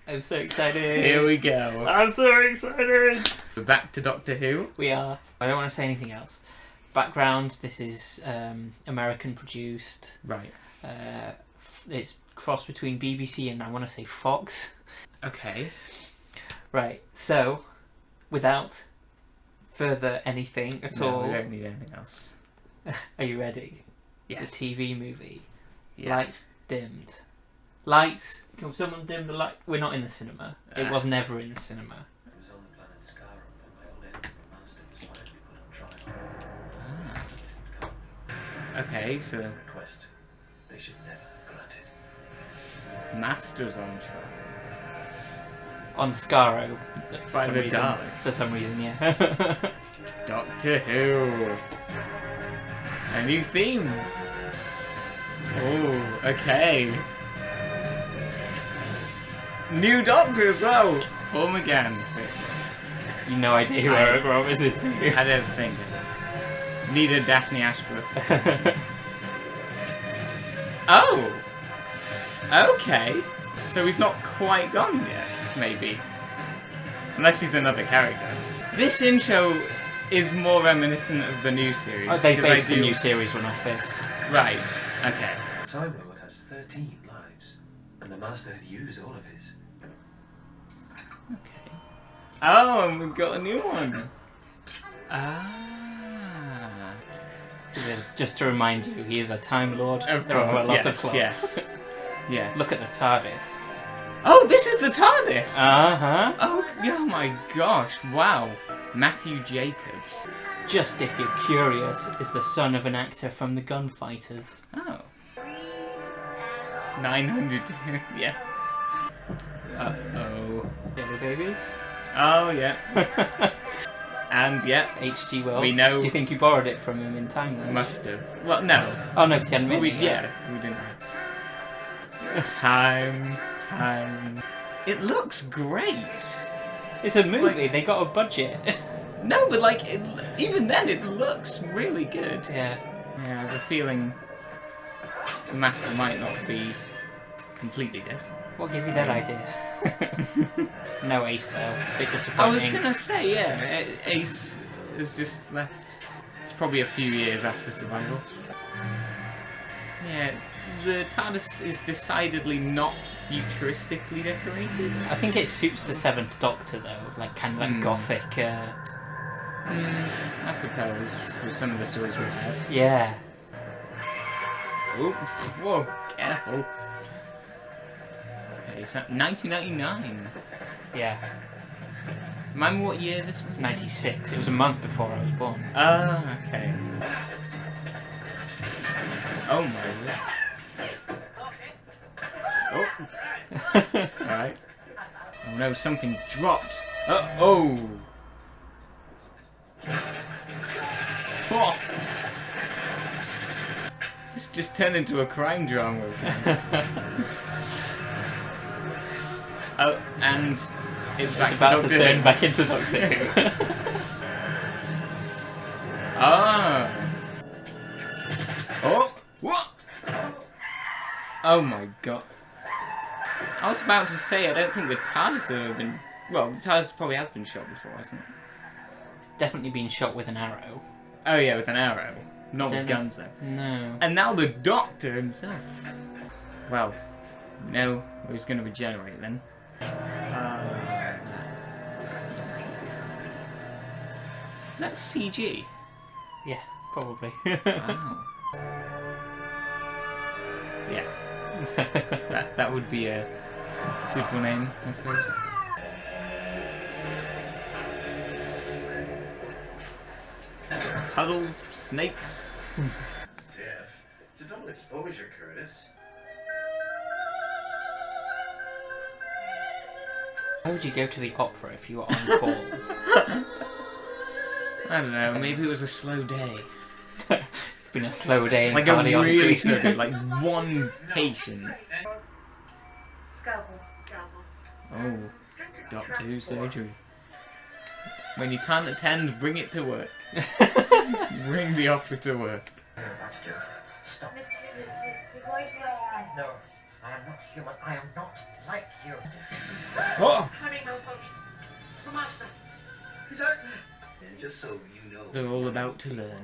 I'm so excited. Here we go. I'm so excited. We're back to Doctor Who. We are. I don't want to say anything else. Background, this is American produced. Right. It's crossed between BBC and I want to say Fox. Okay. Right, so, without further anything at all... we don't need anything else. Are you ready? Yes. The TV movie. Yeah. Lights dimmed. Lights... Can someone dim the light? We're not in the cinema. It was never in the cinema. It was on the planet Scarab when my old enemy master was finally put on trial. Okay, so... It's a request they should never have granted. Master's on trial. On Scarrow. By the Daleks. For some reason, yeah. Doctor Who. A new theme. Oh, okay. New Doctor as well. Paul McGann. No idea where this is. I don't think. Neither Daphne Ashbrook. Oh. Okay. So he's not quite gone yet, maybe. Unless he's another character. This intro is more reminiscent of the new series. Oh, they based the new series one off this. Right. Okay. Time Lord has 13 lives, and the Master had used all of his. Okay. Oh, and we've got a new one. Ah. Just to remind you, he is a Time Lord. Of there are a course, lot of yes, clocks. yes. Yes. Look at the TARDIS. Oh, this is the TARDIS! Uh-huh. Oh my gosh, wow. Matthew Jacobs. Just if you're curious, is the son of an actor from the Gunfighters. Oh. 900, yeah. Uh-oh. Yellow babies? Oh, yeah. And, yeah. H.G. Wells. We know. Do you think you borrowed it from him in time then? Must have. Well, no. Oh, no, because he hadn't written it yet. Yeah, we didn't. Time. It looks great. It's a movie, they got a budget. No, but like, even then it looks really good. Yeah. Yeah, I have a feeling the Master might not be completely dead. What gave you that idea? No Ace though, a bit disappointing. I was gonna say, yeah, Ace has just left. It's probably a few years after Survival. Yeah, the TARDIS is decidedly not futuristically decorated. I think it suits the Seventh Doctor though, like kind of that gothic. I suppose with some of the stories we've had. Yeah. Oops! Whoa! Careful. Okay, so 1999. Yeah. Remember what year this was? 96. It was a month before I was born. Ah, okay. Oh my god. Oh. Alright. Oh no, something dropped. Oh. This just turned into a crime drama or something. Oh, and it's back to about Doctor to turn Who. back into Doctor Who. Ah. Oh. What? Oh my god. I was about to say, I don't think the TARDIS has ever been... Well, the TARDIS probably has been shot before, hasn't it? It's definitely been shot with an arrow. Oh yeah, with an arrow. Not with guns, though. No. And now the Doctor himself. Well, we know he's going to regenerate then. Is that CG? Yeah, probably. Wow. Yeah. that would be a suitable name, I suppose. Puddles, snakes. Stiff. It's a double exposure, Curtis. Why would you go to the opera if you were on call? I don't know, maybe it was a slow day. It's been a slow day in Like a cardiology. really slow day, like one patient. Oh, Doctor Who surgery. When you can't attend, bring it to work. Bring the opera to work. Stop. No, I am not human. I am not like you. Oh! Having malfunction. The master. He's out there. And just so you know, They're all about to learn.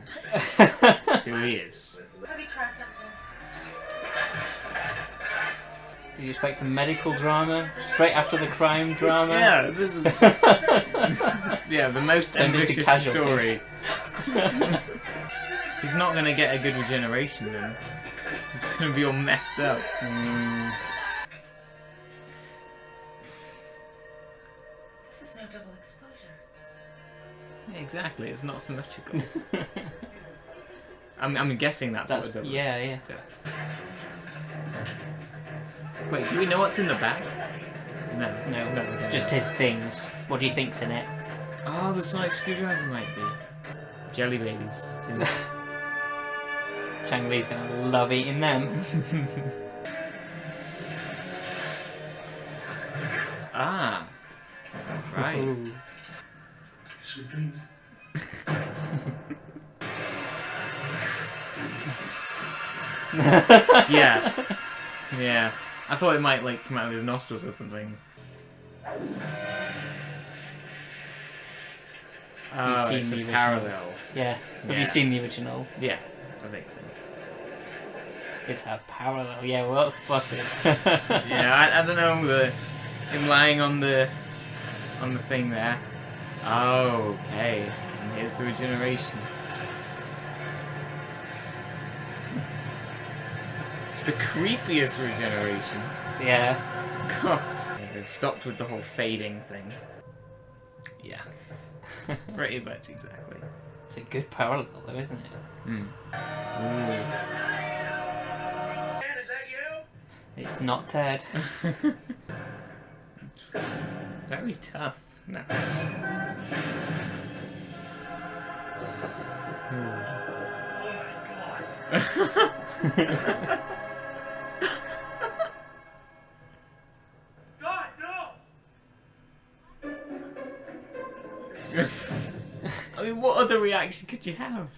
There he is. Maybe try something. Did you expect a medical drama straight after the crime drama? Yeah, this is yeah the most Turned into ambitious Casualty. story. He's not gonna get a good regeneration then. He's gonna be all messed up. This is no double exposure. Yeah, exactly, it's not symmetrical. I'm guessing that's what it does. yeah. Wait, do we know what's in the bag? No, No, we don't just know. his things. What do you think's in it? Oh, the sonic screwdriver might be. Jelly babies, too. Chang Li's gonna love eating them. Ah. Right. Ooh. Sweet dreams. Yeah. Yeah. I thought it might, like, come out of his nostrils or something. Oh, seen it's the a original? parallel. Yeah. Have Yeah. you seen the original? Yeah, I think so. It's a parallel. Yeah, well spotted. Yeah, I don't know, him lying on the thing there. Oh, okay. And here's the regeneration. The creepiest regeneration. Yeah. God. They've stopped with the whole fading thing. Yeah. Pretty much exactly. It's a good parallel, though, isn't it? Hmm. Dan, is that you? It's not Ted. Very tough. No. God, no! I mean, what other reaction could you have?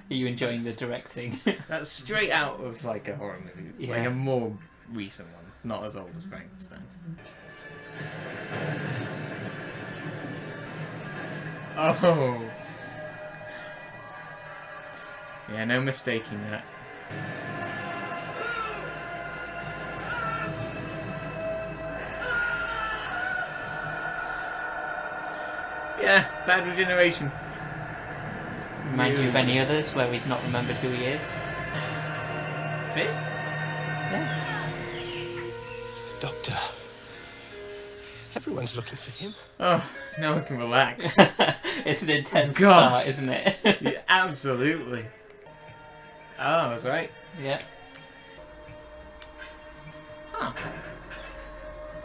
Are you enjoying the directing? That's straight out of like a horror movie, like Yeah. a more recent one, not as old as Frankenstein. Oh, yeah, no mistaking that. Yeah, bad regeneration. Remind you of any others where he's not remembered who he is? Fifth? Yeah. Doctor. Everyone's looking for him. Oh, now I can relax. It's an intense Gosh. start, isn't it? Yeah, absolutely. Oh, that's right. Yeah. Huh.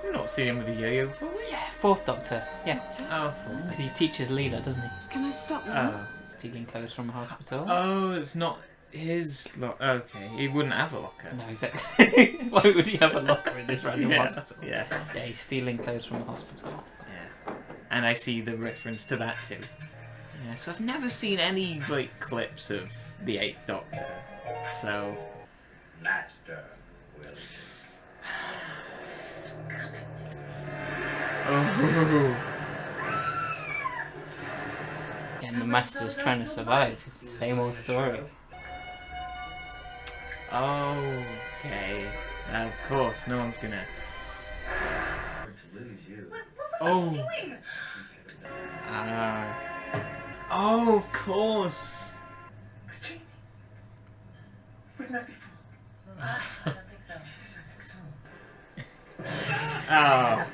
I've not seen him with a yo-yo before. Yeah, Fourth Doctor. Yeah. Oh, Because he teaches Leela, doesn't he? Can I stop now? Stealing clothes from a hospital. Oh, it's not his locker. Okay, he wouldn't have a locker. No, exactly. Why would he have a locker in this random Yeah, hospital? yeah, Yeah, he's stealing clothes from a hospital. yeah. And I see the reference to that too. Yeah, so I've never seen any like clips of the Eighth Doctor. So Master will. oh, And the Master's trying to survive. It's the same old story. okay. Of course, no one's gonna. To lose you. Oh. Oh, of course. We've met before. I don't think so. Jesus, I think so. Oh.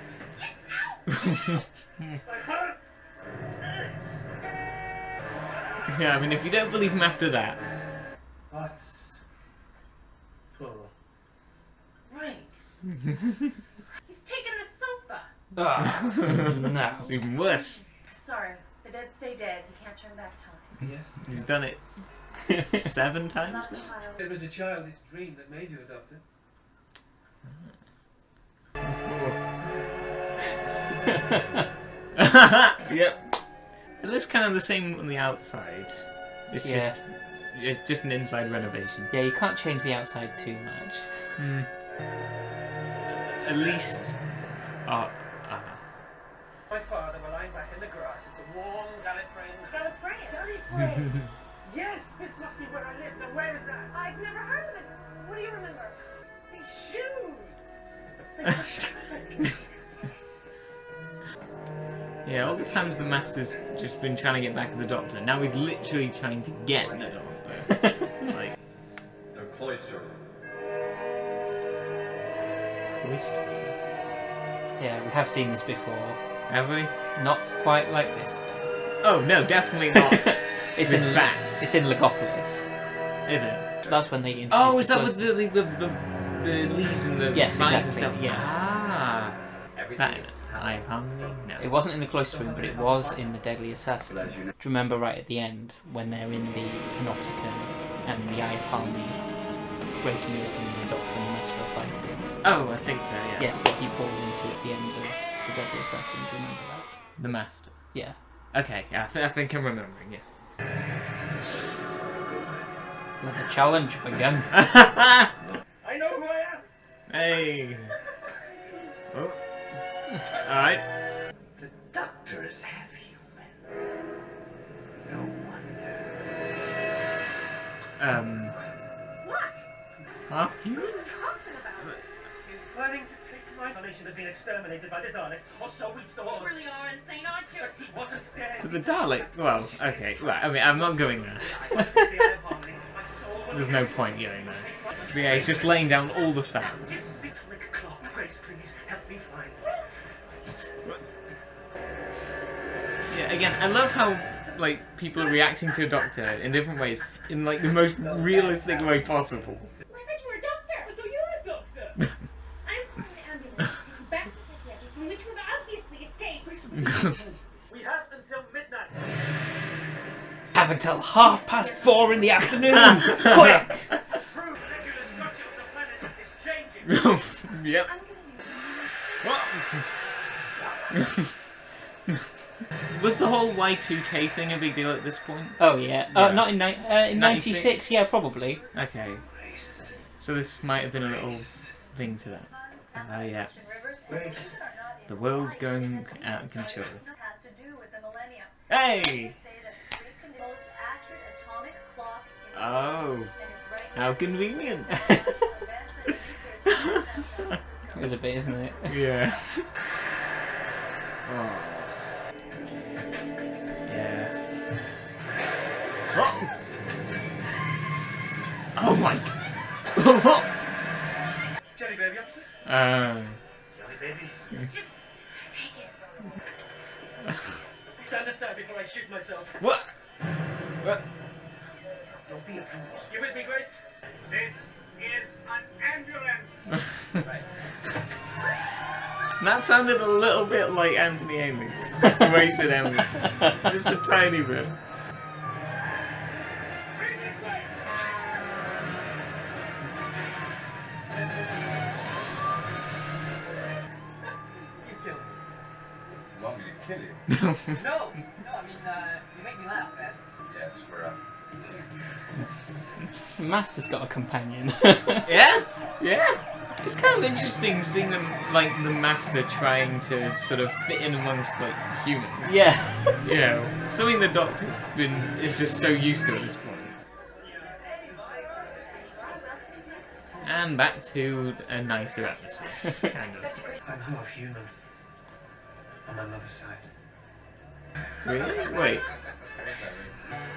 My heart! Yeah, I mean, if you don't believe him after that. That's plural. Right. He's taken the sofa. No. It's even worse. Sorry, the dead stay dead. You can't turn back time. Yes. He's done it 7 times Not now. child. It was a childish dream that made you a doctor. Yep. It looks kind of the same on the outside. It's Yeah. just an inside renovation. Yeah, you can't change the outside too much. Hmm. at least. My father were lying back in the grass. It's a warm Gallifreyan. Gallifreyan? Yes, this must be where I live. Now, where is that? I've never heard of it. What do you remember? These shoes! Yeah, all the times the Master's just been trying to get back at the Doctor. Now he's literally trying to get the Doctor. Like. The cloister. Cloister? Yeah, we have seen this before. Have we? Not quite like this, though. Oh, no, definitely not. It's With in bats. It's in Legopolis. Is it? That's when they introduced. Oh, is the that with cloisters. the leaves and the Yes, vines exactly, and stuff? yeah. Ah. Is that in Eye of Harmony? No. It wasn't in the cloister room, but it was in the Deadly Assassin. Do you remember right at the end when they're in the Panopticon and the Eye of Harmony breaking open and the Doctor and the Master are fighting? Oh, I think so, yeah. Yes, what he falls into at the end of the Deadly Assassin. Do you remember that? The Master. Yeah. Okay, yeah, I think I'm remembering, yeah. Let the challenge begin. I know who I am! Hey. Oh. Alright. The Doctor is half human. No wonder. What? Half human? What are you talking about? He's planning to take my nation had been exterminated by the Daleks, or so we thought. You really are insane, aren't you? He wasn't dead. But the Dalek? Well, okay, right, I mean, I'm not going there. There's no point going there. But yeah, he's just laying down all the facts. Please help me find. Yeah, again, I love how, like, people are reacting to a Doctor in different ways, in, like, the most realistic way possible. I thought you were a doctor. I thought you were a doctor. I'm calling the ambulance. Back to psychiatry, from which we've obviously escaped. We have until midnight. Have until 4:30 in the afternoon. Quick! Prove regular structure of the planet is changing. Yep. I'm gonna need Was the whole Y2K thing a big deal at this point? Oh yeah. Yeah. Not in 96. 96? Yeah, probably. Okay. So this might have been a little thing to that. Oh yeah. The world's going out of control. has to do with the millennium. Hey! The most accurate atomic clock in the Oh. world, and it's right How convenient. It was a bit, isn't it? Yeah. Oh. Yeah. Oh! Oh my god. Jelly baby officer? Jelly baby. Take it. Stand aside before I shoot myself. What? What? Don't be a fool. You with me, Grace? This is an ambulance. That sounded a little bit like Anthony Amy. The way he said ambulance. Just a tiny bit. You killed me. You want me to kill you? No, I mean, you make me laugh, man. Yes, we're up. Master's got a companion. Yeah? Yeah? It's kind of interesting seeing them, like, the Master trying to sort of fit in amongst, like, humans. Yeah. You know, something the Doctor's is just so used to at this point. And back to a nicer atmosphere, kind of. I'm half human. On my mother's side. Really? Wait.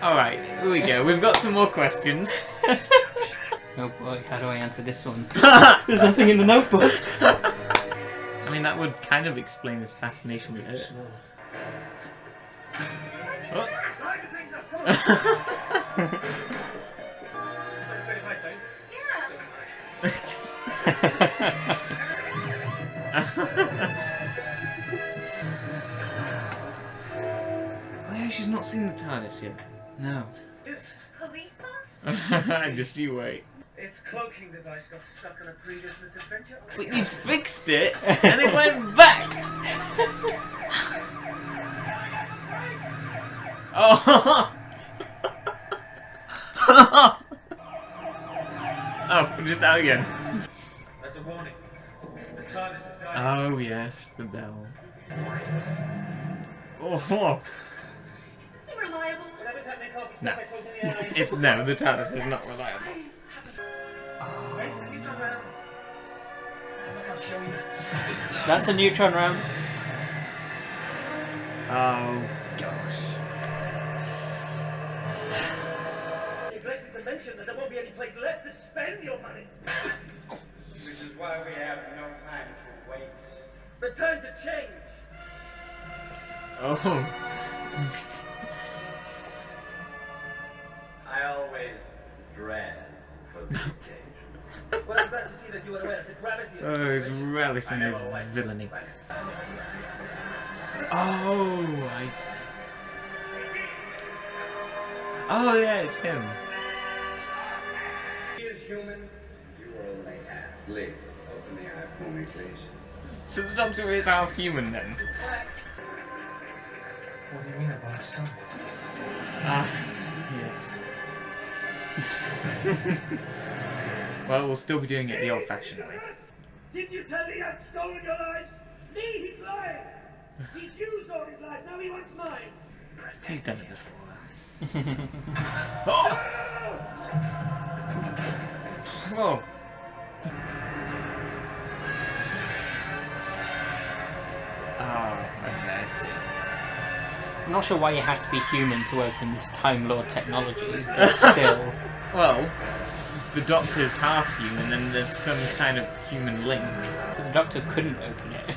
Alright, here we go. We've got some more questions. Oh boy, how do I answer this one? There's nothing in the notebook. I mean, that would kind of explain his fascination with Earth. Oh. Oh yeah, she's not seen the TARDIS yet. No. Police box? Just you wait. Its cloaking device got stuck on a previous misadventure. But you'd fixed it, and it went back! Oh! Oh, just out again. That's a warning. The TARDIS is yes, the bell. Oh, Is this thing reliable? Whatever's happening can't be no. stopped by closing the eyes. No, the TARDIS is not reliable. Grace, have you turned around? I'll show you. That's a neutron round. Oh, gosh. Neglected to mention that there won't be any place left to spend your money. Which is why we have no time to waste. The time to change. Oh. I always dress for the occasion. Well, I'm glad to see that you are aware of the gravity of Oh, he's relishing his villainy. Oh, I see. Oh, yeah, it's him. He is human. You are only half lit. Open the eye for me, please. So the Doctor is half human then? What do you mean about a stomach? Ah, yes. Well, we'll still be doing it the old-fashioned way. Did you tell Lee I'd stolen your lives? Lee, he's lying. He's used all his life, now he wants mine. He's done it before, though. Oh! Oh! Oh, okay, I see. I'm not sure why you have to be human to open this Time Lord technology, but still. Well, if the Doctor's half human, then there's some kind of human link. The Doctor couldn't open it.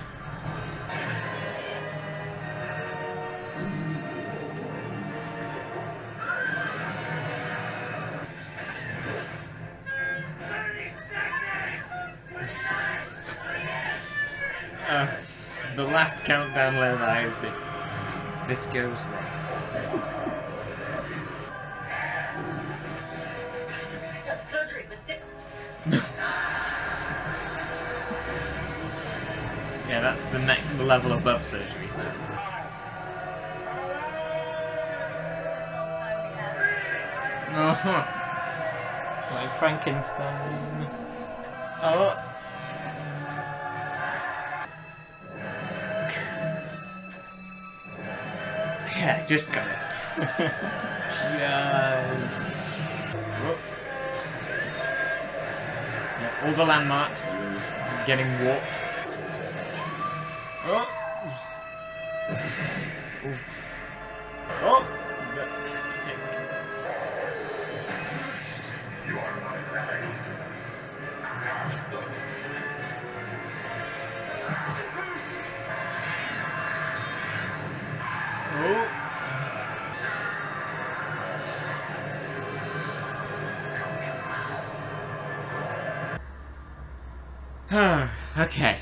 The last countdown lives if this goes wrong. Surgery was difficult. Yeah, that's the next level above surgery. Oh. Like Frankenstein. Oh. Yeah, just got it. Just. Oh. Yeah, all the landmarks getting warped. Oh. Ooh. Oh. Oh. Okay.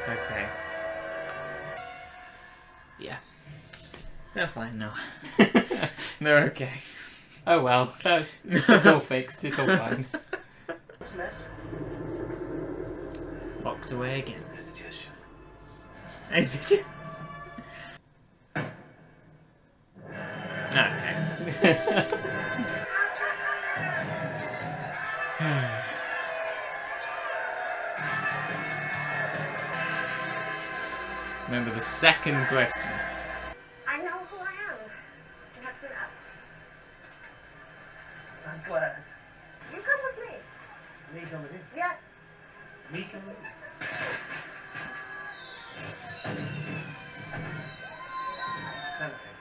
Okay. Yeah. They're fine now. They're okay. Oh well, it's all fixed, it's all fine. What's next? Locked away again. Indigestion. Is it? Okay. Remember the second question. I know who I am. And that's enough. I'm glad. You come with me. Me come with you. Yes. Me come with you. Something.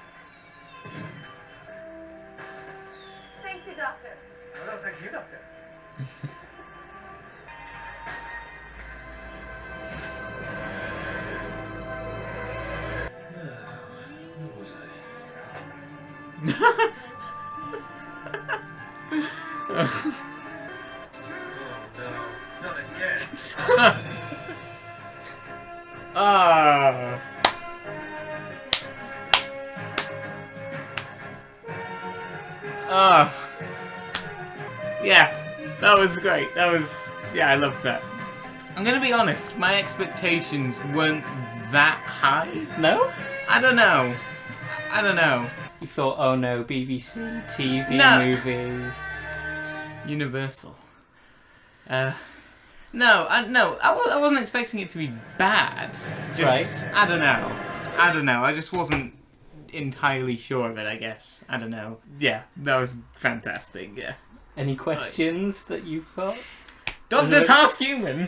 Thank you, Doctor. Oh, no, thank you, Doctor. Where was I? No, not again. Ah. Ah. Yeah, that was great. That was, yeah, I loved that. I'm gonna be honest, my expectations weren't that high. No? I don't know. I don't know. You thought, oh no, BBC TV No. movie. Universal. No, I wasn't expecting it to be bad. Just, Right. I don't know. I just wasn't entirely sure of it, I guess. I don't know. Yeah, that was fantastic, yeah. Any questions that you've got? Doctor's half human!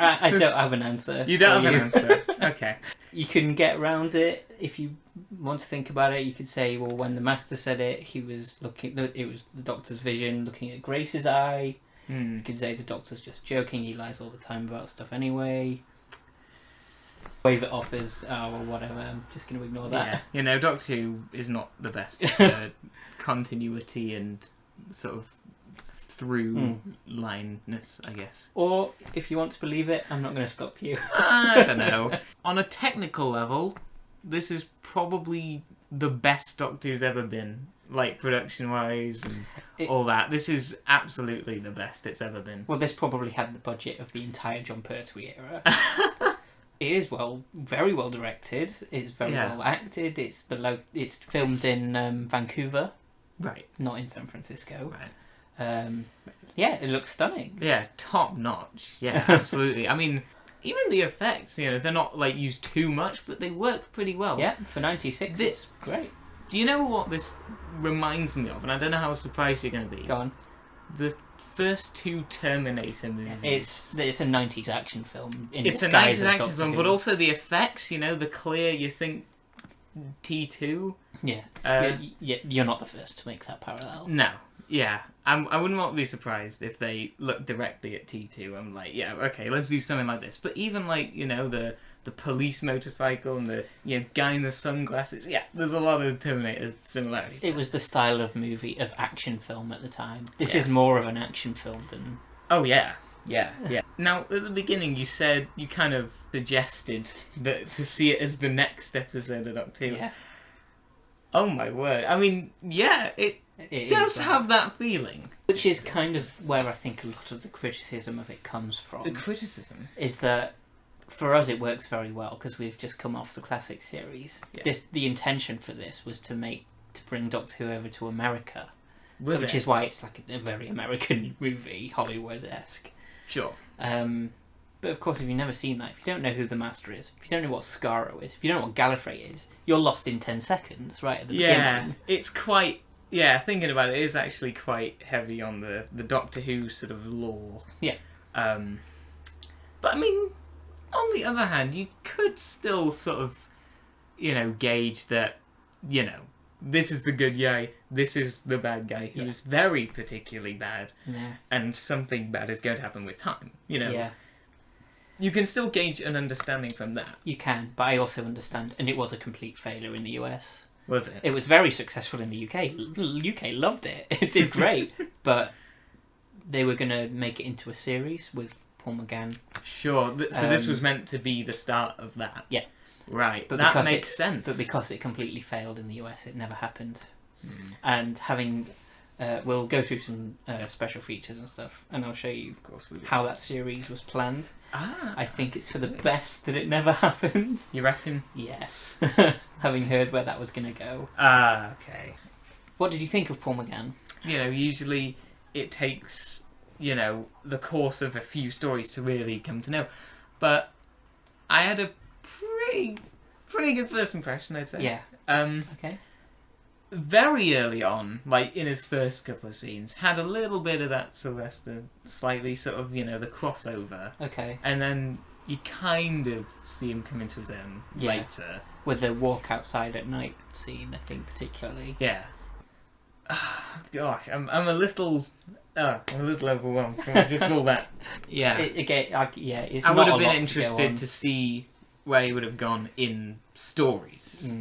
I don't have an answer. You don't for have an answer. Okay. You can get around it if you want to think about it. You could say, well, when the Master said it, he was looking. It was the Doctor's vision looking at Grace's eye. You could say the Doctor's just joking. He lies all the time about stuff anyway. Wave it off as, oh, well, whatever. I'm just going to ignore that. Yeah, you know, Doctor Who is not the best for continuity and sort of through-lineness, I guess. Or, if you want to believe it, I'm not going to stop you. I don't know. On a technical level, this is probably the best Doctor Who's ever been. Like, production-wise and all that. This is absolutely the best it's ever been. Well, this probably had the budget of the entire John Pertwee era. It is very well directed. It's very well acted. It's filmed in Vancouver, Right. not in San Francisco. Right. Yeah, it looks stunning. Yeah, top notch. Yeah, absolutely. I mean, even the effects, you know, they're not like used too much, but they work pretty well. Yeah, for 96, it's great. Do you know what this reminds me of? And I don't know how surprised you're going to be. Go on. The first two Terminator movies. It's a 90s action film. It's a 90s action film, but also the effects, you know, the clear, you think T2. Yeah. You're not the first to make that parallel. No. Yeah. I wouldn't want to be surprised if they look directly at T2. I'm like, yeah, okay, let's do something like this. But even like, you know, the police motorcycle and the guy in the sunglasses. Yeah, there's a lot of Terminator similarities. It was the style of action film at the time. This is more of an action film than... Oh, yeah. Yeah. Now, at the beginning, you kind of suggested that to see it as the next episode of Doctor Who. Yeah. Oh, my word. I mean, yeah, it does have that feeling. Which is kind of where I think a lot of the criticism of it comes from. The criticism? Is that... For us, it works very well because we've just come off the classic series. Yeah. The intention for this was to bring Doctor Who over to America, Which is why it's like a very American movie, Hollywood-esque. Sure. But of course, if you've never seen that, if you don't know who the Master is, if you don't know what Skaro is, if you don't know what Gallifrey is, you're lost in 10 seconds right at the beginning. Yeah, it's quite... Yeah, thinking about it, it is actually quite heavy on the Doctor Who sort of lore. Yeah. But I mean... On the other hand, you could still sort of, gauge that, this is the good guy, this is the bad guy who's very particularly bad, and something bad is going to happen with time, Yeah. You can still gauge an understanding from that. You can, but I also understand, and it was a complete failure in the US. Was it? It was very successful in the UK. UK loved it. It did great, but they were going to make it into a series with Paul McGann. Sure. So this was meant to be the start of that. Yeah. Right. But that makes sense. But because it completely failed in the US, it never happened. And having... we'll go through some special features and stuff, and I'll show you how that series was planned. I think it's for the best that it never happened. You reckon? Yes. Having heard where that was going to go. Okay. What did you think of Paul McGann? Usually it takes... the course of a few stories to really come to know. But I had a pretty good first impression, I'd say. Yeah. Okay. Very early on, like in his first couple of scenes, had a little bit of that Sylvester, slightly sort of, the crossover. Okay. And then you kind of see him come into his own later. With the walk outside at night scene, I think, particularly. Yeah. Gosh, I'm a little overwhelmed from just all that. Yeah. It's I not would have a been lot interested to see where he would have gone in stories.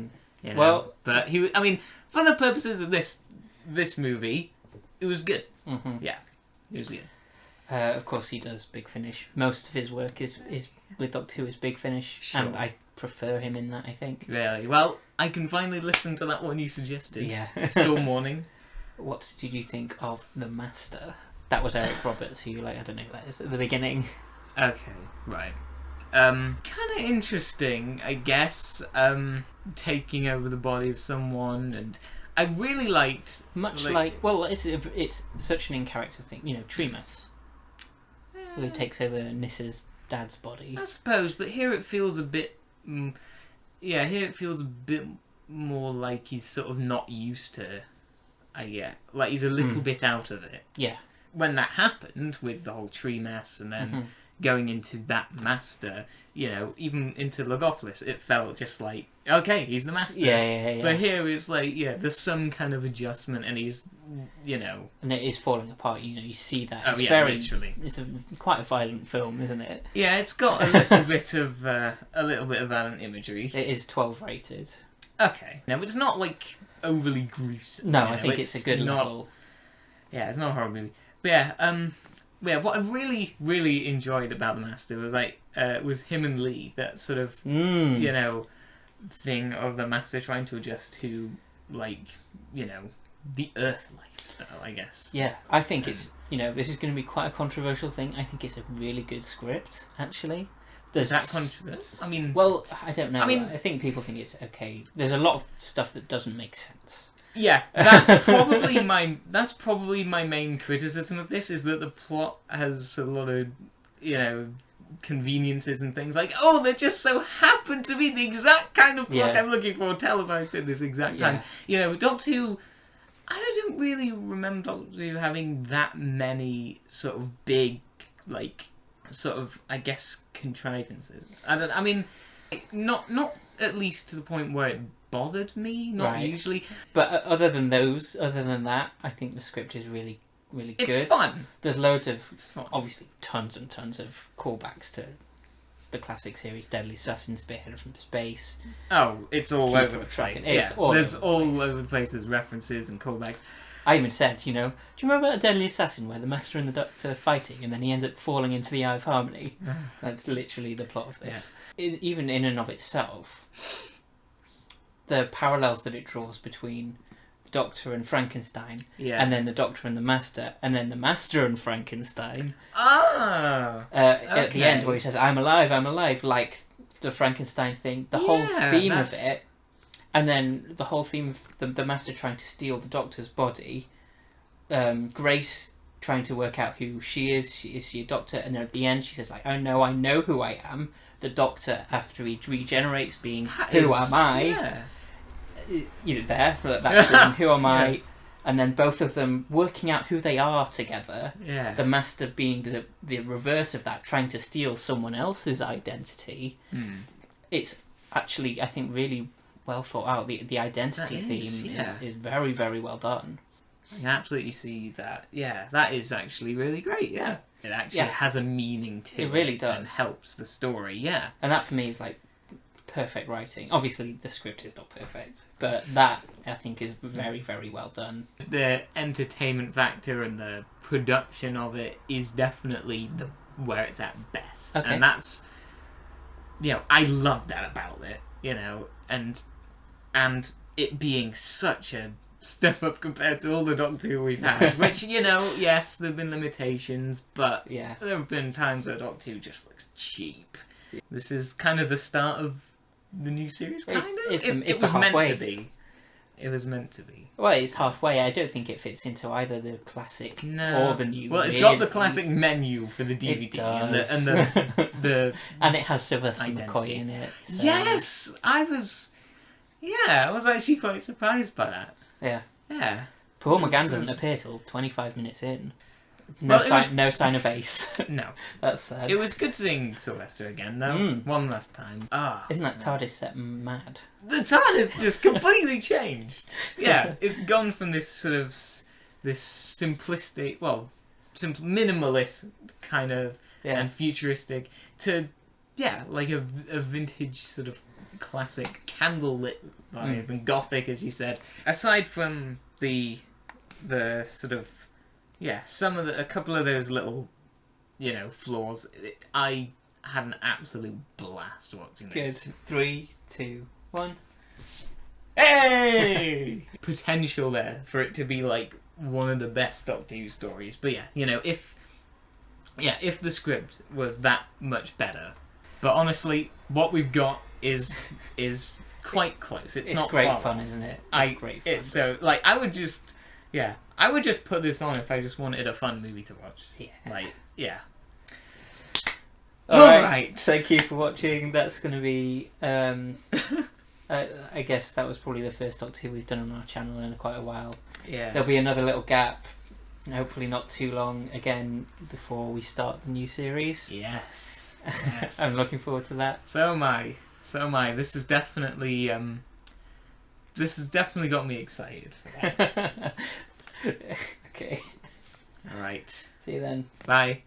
Well, but I mean, for the purposes of this movie, it was good. Mm-hmm. Yeah, it was good. Of course, he does Big Finish. Most of his work is with Doctor Who is Big Finish, Sure. and I prefer him in that. I think. Really? Well, I can finally listen to that one you suggested. Yeah. Still Morning. What did you think of the Master? That was Eric Roberts, who I don't know who that is at the beginning. Okay, right. Kind of interesting, I guess. Taking over the body of someone, and I really liked it's such an in character thing, you know, Tremas, who takes over Nissa's dad's body. I suppose, but here it feels a bit. Here it feels a bit more like he's sort of not used to. Like he's a little bit out of it. Yeah. When that happened with the whole tree mess, and then going into that master, you know, even into Logopolis, it felt just like, okay, he's the master. Yeah. But here it's like, there's some kind of adjustment, and he's, you know, and it is falling apart. You know, you see that. Oh, It's literally. It's quite a violent film, isn't it? Yeah, it's got a little bit of violent imagery. It is 12 rated. Okay, no, it's not like overly gruesome. No, you know? I think it's a good level. Yeah, it's not a horror movie. But yeah, what I really, really enjoyed about the Master was was him and Lee. That sort of you know thing of the Master trying to adjust to, like, you know, the Earth lifestyle, I guess. Yeah, I think it's, you know, this is going to be quite a controversial thing. I think it's a really good script, actually. Is that controversial? I mean, well, I don't know. I mean, I think people think it's okay. There's a lot of stuff that doesn't make sense. Yeah, that's probably my main criticism of this, is that the plot has a lot of, you know, conveniences and things like, oh, they just so happen to be the exact kind of plot I'm looking for televised at this exact time. You know, Doctor Who, I don't really remember Doctor Who having that many sort of big, like, sort of, I guess, contrivances. I mean, not at least to the point where it bothered me, not usually. But other than that, I think the script is really, really good. It's fun. There's loads of, obviously, tons and tons of callbacks to the classic series, Deadly Assassin, Spearhead from Space. Oh, it's all over the place. There's all over the place. There's references and callbacks. I even said, you know, do you remember Deadly Assassin where the Master and the Doctor are fighting and then he ends up falling into the Eye of Harmony? That's literally the plot of this. Even in and of itself, the parallels that it draws between the Doctor and Frankenstein, and then the Doctor and the Master, and then the Master and Frankenstein. At the end where he says, I'm alive, like the Frankenstein thing, the whole theme of it. And then the whole theme of the Master trying to steal the Doctor's body, Grace trying to work out who she is. Is she a Doctor? And then at the end she says, like, oh no, I know who I am. The Doctor, after he regenerates, being, who am I? Yeah. You know, that scene, who am I? And then both of them working out who they are together. Yeah. The Master being the reverse of that, trying to steal someone else's identity. It's actually, I think, really well thought out. The identity theme is very, very well done. I can absolutely see that. Yeah, that is actually really great. Yeah, it actually has a meaning to it. It really does. And helps the story. Yeah, and that for me is like perfect writing. Obviously, the script is not perfect, but that I think is very, very well done. The entertainment factor and the production of it is definitely where it's at best, and that's, you know, I love that about it. You know, and it being such a step up compared to all the Doctor Who we've had, which, you know, yes, there have been limitations, but there have been times that Doctor Who just looks cheap. This is kind of the start of the new series, kind of. It was meant to be. It was meant to be. Well, it's halfway. I don't think it fits into either the classic or the new. Well, it's got the classic menu for the DVD and the and it has Sylvester McCoy in it. So. Yes, I was actually quite surprised by that. Yeah. Paul McGann doesn't appear till 25 minutes in. No sign of Ace. No. That's sad. It was good seeing Sylvester again, though. One last time. Isn't that TARDIS set mad? The TARDIS just completely changed. Yeah, it's gone from this sort of this simplistic, minimalist kind of and futuristic to like a vintage sort of classic candlelit vibe and gothic, as you said. Aside from the sort of a couple of those little, you know, flaws, I had an absolute blast watching this. Good. 3, 2, 1. Hey! Potential there for it to be like one of the best Doctor Who stories. But yeah, you know, if the script was that much better, But honestly, what we've got is quite close. It's not great far fun, off. isn't it? It's Great fun. It's so like I would just put this on if I just wanted a fun movie to watch. Yeah. All right. Thank you for watching. That's going to be. I guess that was probably the first Doctor Who we've done on our channel in quite a while. Yeah. There'll be another little gap, hopefully not too long again before we start the new series. Yes. I'm looking forward to that. So am I. This is definitely got me excited for that. Okay. All right. See you then. Bye.